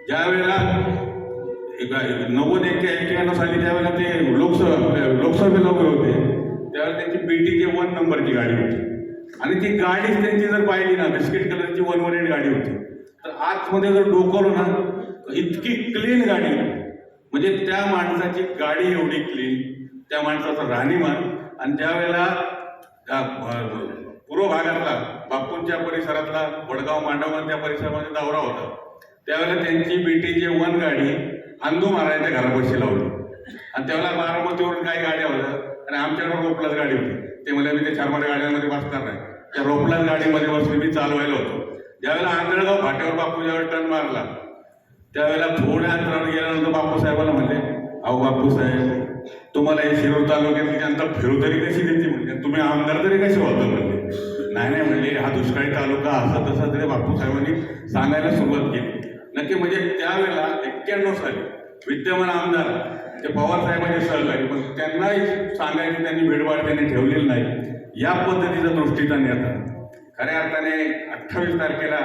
ज्या वेळेला 90-91 साली ज्यावेळेला ते लोकसभेला उभे होते त्यावेळेला त्यांची BTK 1 नंबरची गाडी होती आणि ती गाडीच त्यांची जर पाहिली ना, बिस्किट कलरची 118 गाडी होती, तर आतमध्ये जर डोकवलं ना इतकी क्लीन गाडी होती. म्हणजे त्या माणसाची गाडी एवढी क्लीन, त्या माणसाचं राहणीमान. आणि ज्या वेळेला पूर्व भागातला बापूंच्या परिसरातला वडगाव मांडवगण त्या परिसरामध्ये दौरा होता, त्यावेळेला त्यांची BTK 1 गाडी अंदू महाराजांच्या घरापाशी लावली. आणि त्यावेळेला बारामतीवरून काही गाड्या होत्या आणि आमच्याकडे रोपलाच गाडी होती. ते मला मी त्या 4 गाड्यांमध्ये बसणार नाही, त्या रोपलाच गाडीमध्ये बसले मी चालवायला होतो. ज्यावेळेला आंधळगाव फाट्यावर बापू ज्यावेळेला टर्न मारला त्यावेळेला थोड्या अंतरावर गेल्यानंतर बापूसाहेबाला म्हणले, अहो बापूसाहेब, तुम्हाला हे शिरूर तालुक्यातली जनता फिरू तरी कशी देते, म्हणजे तुम्ही आमदार तरी कसे होता म्हणजे. नाही म्हणले, हा दुष्काळी तालुका असं तसं तरी बापूसाहेबांनी सांगायला सुरुवात केली. नक्की म्हणजे त्यावेळेला 91 साली विद्यमान आमदार ते पवार साहेबांचे सहकारी, पण त्यांनाही सांगायची त्यांनी भेडबाड त्यांनी ठेवलेली नाही. या पद्धतीचा दृष्टीचा नेता. खऱ्या अर्थाने 28 तारखेला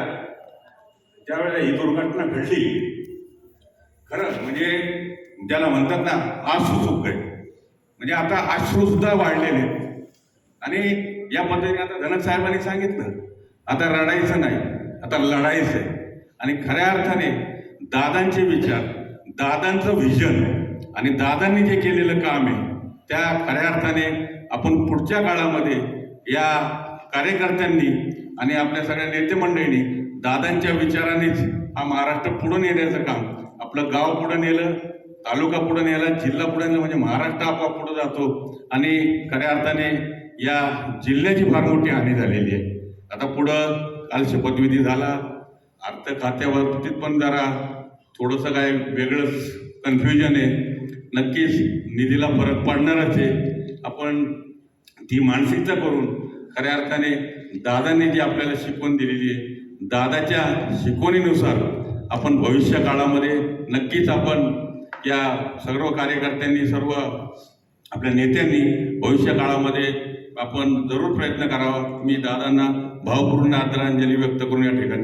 ज्यावेळेला ही दुर्घटना घडली, खरं म्हणजे ज्याला म्हणतात ना अश्रू आहे, म्हणजे आता अश्रू सुद्धा वाढलेले. आणि या पद्धतीने आता धनक साहेबांनी सांगितलं, आता रडायचं नाही, आता लढायचं आहे. आणि खऱ्या अर्थाने दादांचे विचार, दादांचं व्हिजन आणि दादांनी जे केलेलं काम आहे त्या खऱ्या अर्थाने आपण पुढच्या काळामध्ये या कार्यकर्त्यांनी आणि आपल्या सगळ्या नेते मंडळींनी दादांच्या विचारानेच हा महाराष्ट्र पुढे नेण्याचं काम, आपलं गाव पुढे नेलं, तालुका पुढे नेला, जिल्हा पुढे नेला, म्हणजे महाराष्ट्र आपोआप पुढे जातो. आणि खऱ्या अर्थाने या जिल्ह्याची फार मोठी हानी झालेली आहे. आता पुढं काल शपथविधी झाला, अर्थ खात्याबाबतीत पण जरा थोडंसं काय वेगळंच कन्फ्युजन आहे. नक्कीच निधीला फरक पडणारच आहे. आपण ती मानसिकता करून खऱ्या अर्थाने दादांनी जी आपल्याला शिकवण दिलेली आहे, दादाच्या शिकवणीनुसार आपण भविष्य काळामध्ये नक्कीच आपण या सर्व कार्यकर्त्यांनी, सर्व आपल्या नेत्यांनी भविष्य काळामध्ये आपण जरूर प्रयत्न करावा. मी दादांना भावपूर्ण आदरांजली व्यक्त करून या ठिकाणी